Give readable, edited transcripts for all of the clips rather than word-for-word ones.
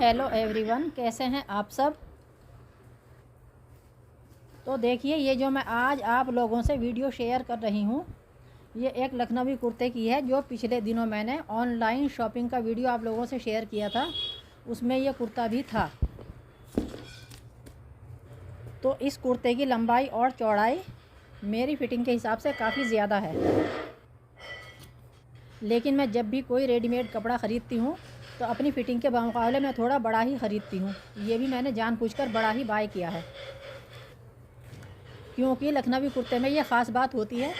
Hello everyone, कैसे हैं आप सब। तो देखिए, ये जो मैं आज आप लोगों से वीडियो शेयर कर रही हूँ, ये एक लखनवी कुर्ते की है जो पिछले दिनों मैंने ऑनलाइन शॉपिंग का वीडियो आप लोगों से शेयर किया था। उसमें ये कुर्ता भी था। तो इस कुर्ते की लंबाई और चौड़ाई मेरी फ़िटिंग के हिसाब से काफ़ी ज़्यादा है, लेकिन मैं जब भी कोई रेडीमेड कपड़ा ख़रीदती हूँ तो अपनी फ़िटिंग के मुकाबले मैं थोड़ा बड़ा ही ख़रीदती हूँ। ये भी मैंने जानबूझकर बड़ा ही बाय किया है, क्योंकि लखनवी कुर्ते में ये ख़ास बात होती है,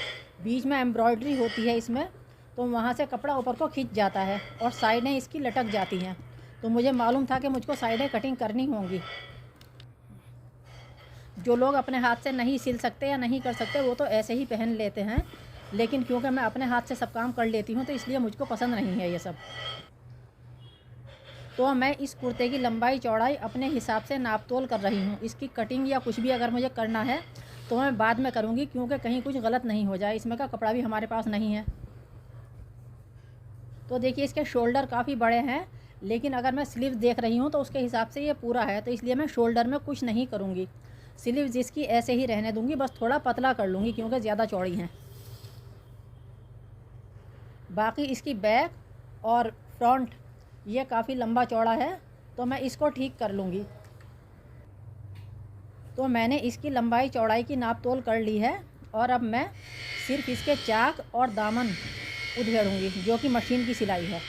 बीच में एम्ब्रॉयडरी होती है इसमें, तो वहाँ से कपड़ा ऊपर को खिंच जाता है और साइडें इसकी लटक जाती हैं। तो मुझे मालूम था कि मुझको साइडें कटिंग करनी होंगी। जो लोग अपने हाथ से नहीं सिल सकते या नहीं कर सकते वो तो ऐसे ही पहन लेते हैं, लेकिन क्योंकि मैं अपने हाथ से सब काम कर लेती हूँ तो इसलिए मुझको पसंद नहीं है ये सब। तो मैं इस कुर्ते की लंबाई चौड़ाई अपने हिसाब से नाप तोल कर रही हूँ। इसकी कटिंग या कुछ भी अगर मुझे करना है तो मैं बाद में करूँगी, क्योंकि कहीं कुछ गलत नहीं हो जाए। इसमें का कपड़ा भी हमारे पास नहीं है। तो देखिए, इसके शोल्डर काफ़ी बड़े हैं, लेकिन अगर मैं स्लीव देख रही हूँ तो उसके हिसाब से ये पूरा है, तो इसलिए मैं शोल्डर में कुछ नहीं करूँगी। स्लीव्स इसकी ऐसे ही रहने दूँगी, बस थोड़ा पतला कर लूँगी क्योंकि ज़्यादा चौड़ी हैं। बाकी इसकी बैक और फ्रंट ये काफ़ी लंबा चौड़ा है, तो मैं इसको ठीक कर लूँगी। तो मैंने इसकी लंबाई चौड़ाई की नाप तोल कर ली है और अब मैं सिर्फ इसके चाक और दामन उधेड़ूँगी, जो कि मशीन की सिलाई है।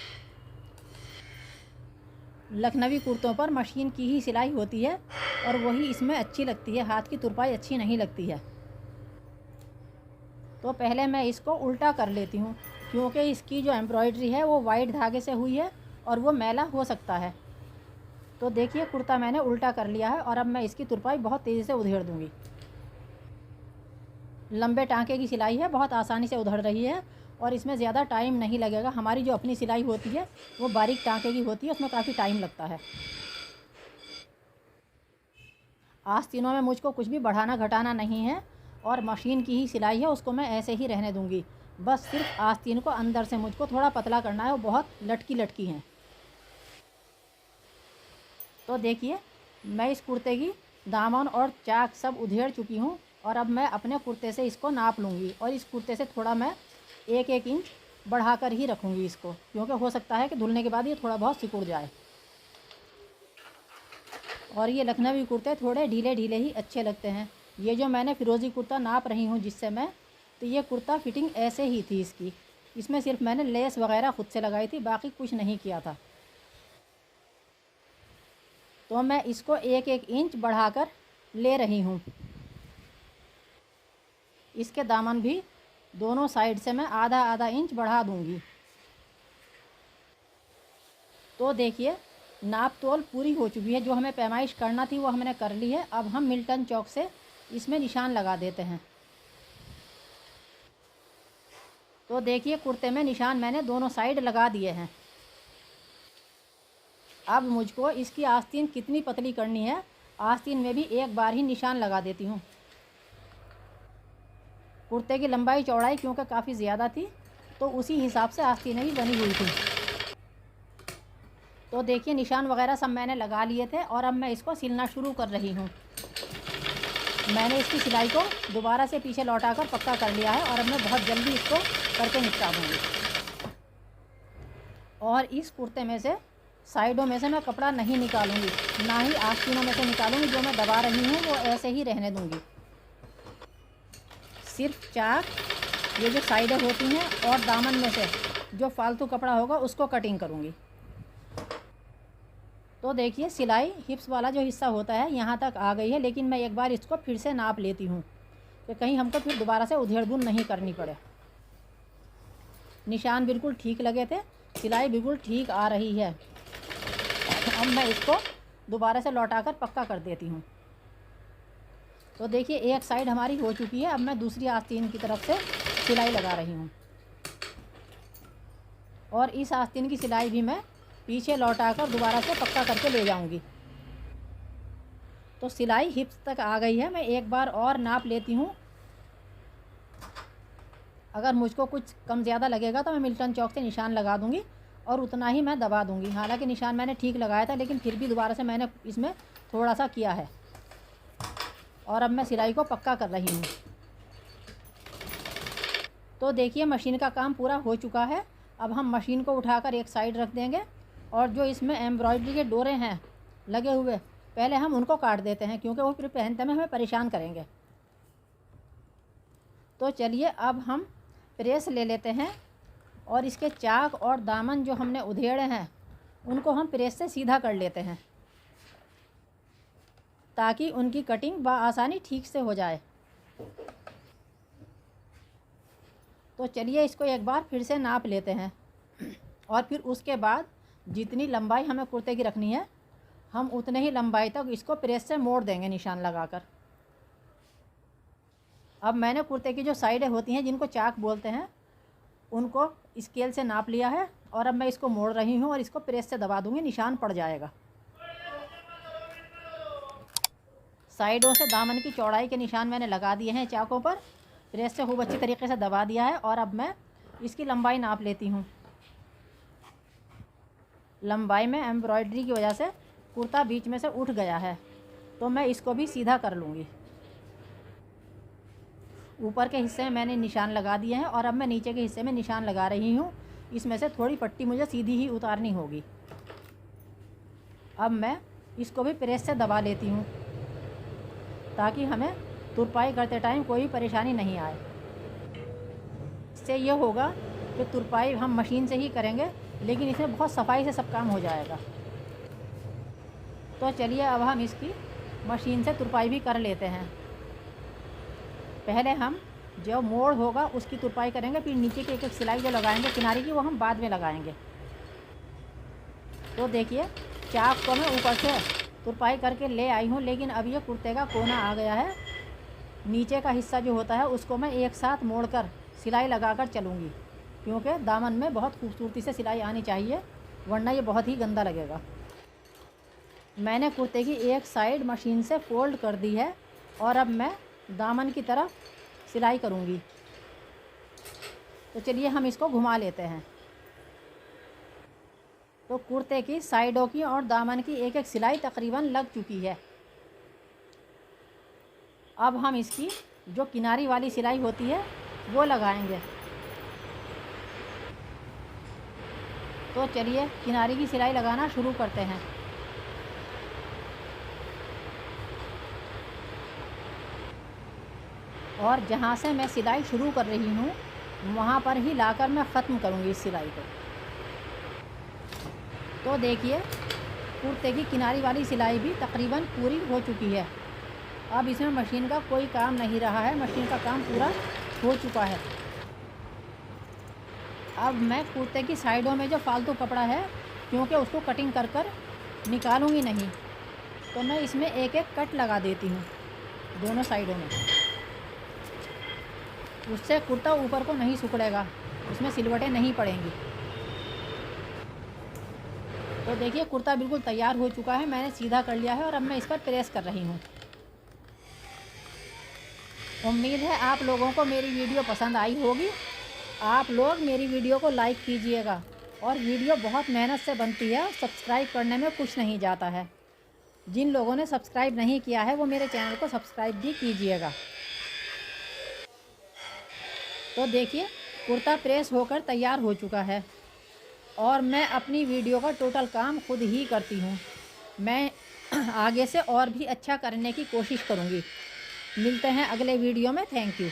लखनवी कुर्तों पर मशीन की ही सिलाई होती है और वही इसमें अच्छी लगती है, हाथ की तुरपाई अच्छी नहीं लगती है। तो पहले मैं इसको उल्टा कर लेती हूँ, क्योंकि इसकी जो एम्ब्रॉयडरी है वो वाइट धागे से हुई है और वो मैला हो सकता है। तो देखिए, कुर्ता मैंने उल्टा कर लिया है और अब मैं इसकी तुरपाई बहुत तेज़ी से उधेड़ दूँगी। लंबे टाँके की सिलाई है, बहुत आसानी से उधड़ रही है और इसमें ज़्यादा टाइम नहीं लगेगा। हमारी जो अपनी सिलाई होती है वो बारीक टाँके की होती है, उसमें काफ़ी टाइम लगता है। आस्तीनों में मुझको कुछ भी बढ़ाना घटाना नहीं है और मशीन की ही सिलाई है, उसको मैं ऐसे ही रहने दूँगी। बस सिर्फ आस्तीन को अंदर से मुझको थोड़ा पतला करना है, वो बहुत लटकी लटकी हैं। तो देखिए, मैं इस कुर्ते की दामन और चाक सब उधेड़ चुकी हूँ और अब मैं अपने कुर्ते से इसको नाप लूँगी और इस कुर्ते से थोड़ा मैं 1-1 इंच बढ़ा कर ही रखूँगी इसको, क्योंकि हो सकता है कि धुलने के बाद ये थोड़ा बहुत सिकुड़ जाए। और ये लखनवी कुर्ते थोड़े ढीले ढीले ही अच्छे लगते हैं। ये जो मैंने फ़िरोज़ी कुर्ता नाप रही हूँ जिससे मैं, तो ये कुर्ता फिटिंग ऐसे ही थी इसकी। इसमें सिर्फ मैंने लेस वगैरह ख़ुद से लगाई थी, बाकी कुछ नहीं किया था। तो मैं इसको 1-1 इंच बढ़ाकर ले रही हूँ। इसके दामन भी दोनों साइड से मैं आधा आधा इंच बढ़ा दूँगी। तो देखिए, नाप तोल पूरी हो चुकी है। जो हमें पैमाइश करना थी वो हमने कर ली है। अब हम मिल्टन चौक से इसमें निशान लगा देते हैं। तो देखिए, कुर्ते में निशान मैंने दोनों साइड लगा दिए हैं। अब मुझको इसकी आस्तीन कितनी पतली करनी है, आस्तीन में भी एक बार ही निशान लगा देती हूँ। कुर्ते की लंबाई चौड़ाई क्योंकि काफ़ी ज़्यादा थी, तो उसी हिसाब से आस्तीनें भी बनी हुई थी। तो देखिए, निशान वगैरह सब मैंने लगा लिए थे और अब मैं इसको सिलना शुरू कर रही हूँ। मैंने इसकी सिलाई को दोबारा से पीछे लौटाकर पक्का कर लिया है और अब मैं बहुत जल्दी इसको करके निपटा दूँगी। और इस कुर्ते में से साइडों में से मैं कपड़ा नहीं निकालूंगी, ना ही आस्तीनों में से निकालूंगी। जो मैं दबा रही हूँ वो ऐसे ही रहने दूँगी। सिर्फ चाक, ये जो साइडें होती हैं, और दामन में से जो फालतू कपड़ा होगा उसको कटिंग करूँगी। तो देखिए, सिलाई हिप्स वाला जो हिस्सा होता है यहाँ तक आ गई है, लेकिन मैं एक बार इसको फिर से नाप लेती हूँ कि कहीं हमको फिर दोबारा से उधेड़-बुन नहीं करनी पड़े। निशान बिल्कुल ठीक लगे थे, सिलाई बिल्कुल ठीक आ रही है। अब मैं इसको दोबारा से लौटाकर पक्का कर देती हूँ। तो देखिए, एक साइड हमारी हो चुकी है। अब मैं दूसरी आस्तीन की तरफ से सिलाई लगा रही हूँ और इस आस्तीन की सिलाई भी मैं पीछे लौटाकर दोबारा से पक्का करके ले जाऊंगी। तो सिलाई हिप्स तक आ गई है। मैं एक बार और नाप लेती हूँ। अगर मुझको कुछ कम ज़्यादा लगेगा तो मैं मिल्टन चौक से निशान लगा दूँगी और उतना ही मैं दबा दूँगी। हालांकि निशान मैंने ठीक लगाया था, लेकिन फिर भी दोबारा से मैंने इसमें थोड़ा सा किया है। और अब मैं सिलाई को पक्का कर रही हूँ। तो देखिए मशीन का काम पूरा हो चुका है। अब हम मशीन को उठाकर एक साइड रख देंगे और जो इसमें एम्ब्रॉयडरी के डोरे हैं लगे हुए, पहले हम उनको काट देते हैं, क्योंकि वो फिर पहनते में हमें परेशान करेंगे। तो चलिए अब हम प्रेस ले लेते हैं और इसके चाक और दामन जो हमने उधेड़े हैं उनको हम प्रेस से सीधा कर लेते हैं, ताकि उनकी कटिंग बआसानी ठीक से हो जाए। तो चलिए इसको एक बार फिर से नाप लेते हैं और फिर उसके बाद जितनी लंबाई हमें कुर्ते की रखनी है हम उतने ही लंबाई तक इसको प्रेस से मोड़ देंगे निशान लगाकर। अब मैंने कुर्ते की जो साइडें होती हैं, जिनको चाक बोलते हैं, उनको स्केल से नाप लिया है और अब मैं इसको मोड़ रही हूँ और इसको प्रेस से दबा दूँगी, निशान पड़ जाएगा। साइडों से दामन की चौड़ाई के निशान मैंने लगा दिए हैं चाकों पर, प्रेस से खूब अच्छी तरीके से दबा दिया है। और अब मैं इसकी लंबाई नाप लेती हूँ। लंबाई में एम्ब्रॉयडरी की वजह से कुर्ता बीच में से उठ गया है, तो मैं इसको भी सीधा कर लूँगी। ऊपर के हिस्से में मैंने निशान लगा दिए हैं और अब मैं नीचे के हिस्से में निशान लगा रही हूँ। इसमें से थोड़ी पट्टी मुझे सीधी ही उतारनी होगी। अब मैं इसको भी प्रेस से दबा लेती हूँ, ताकि हमें तुरपाई करते टाइम कोई परेशानी नहीं आए। इससे ये होगा कि तुरपाई हम मशीन से ही करेंगे, लेकिन इसमें बहुत सफाई से सब काम हो जाएगा। तो चलिए अब हम इसकी मशीन से तुरपाई भी कर लेते हैं। पहले हम जो मोड़ होगा उसकी तुरपाई करेंगे, फिर नीचे की एक एक सिलाई जो लगाएंगे किनारे की, वो हम बाद में लगाएंगे। तो देखिए चाक को मैं ऊपर से तुरपाई करके ले आई हूँ, लेकिन अब ये कुर्ते का कोना आ गया है। नीचे का हिस्सा जो होता है उसको मैं एक साथ मोड़कर सिलाई लगाकर चलूँगी, क्योंकि दामन में बहुत खूबसूरती से सिलाई आनी चाहिए, वरना ये बहुत ही गंदा लगेगा। मैंने कुर्ते की एक साइड मशीन से फोल्ड कर दी है और अब मैं दामन की तरफ सिलाई करूँगी। तो चलिए हम इसको घुमा लेते हैं। तो कुर्ते की साइडों की और दामन की एक एक सिलाई तकरीबन लग चुकी है। अब हम इसकी जो किनारी वाली सिलाई होती है वो लगाएंगे। तो चलिए किनारी की सिलाई लगाना शुरू करते हैं। और जहाँ से मैं सिलाई शुरू कर रही हूँ वहाँ पर ही लाकर मैं ख़त्म करूँगी इस सिलाई को। तो देखिए कुर्ते की किनारी वाली सिलाई भी तकरीबन पूरी हो चुकी है। अब इसमें मशीन का कोई काम नहीं रहा है, मशीन का काम पूरा हो चुका है। अब मैं कुर्ते की साइडों में जो फालतू कपड़ा है, क्योंकि उसको कटिंग कर कर निकालूंगी नहीं, तो मैं इसमें एक एक कट लगा देती हूँ दोनों साइडों में। उससे कुर्ता ऊपर को नहीं सिकुड़ेगा, उसमें सिलवटें नहीं पड़ेंगी। तो देखिए कुर्ता बिल्कुल तैयार हो चुका है, मैंने सीधा कर लिया है और अब मैं इस पर प्रेस कर रही हूँ। उम्मीद है आप लोगों को मेरी वीडियो पसंद आई होगी। आप लोग मेरी वीडियो को लाइक कीजिएगा, और वीडियो बहुत मेहनत से बनती है, सब्सक्राइब करने में कुछ नहीं जाता है। जिन लोगों ने सब्सक्राइब नहीं किया है वो मेरे चैनल को सब्सक्राइब भी कीजिएगा। तो देखिए कुर्ता प्रेस होकर तैयार हो चुका है और मैं अपनी वीडियो का टोटल काम खुद ही करती हूँ। मैं आगे से और भी अच्छा करने की कोशिश करूँगी। मिलते हैं अगले वीडियो में। Thank you.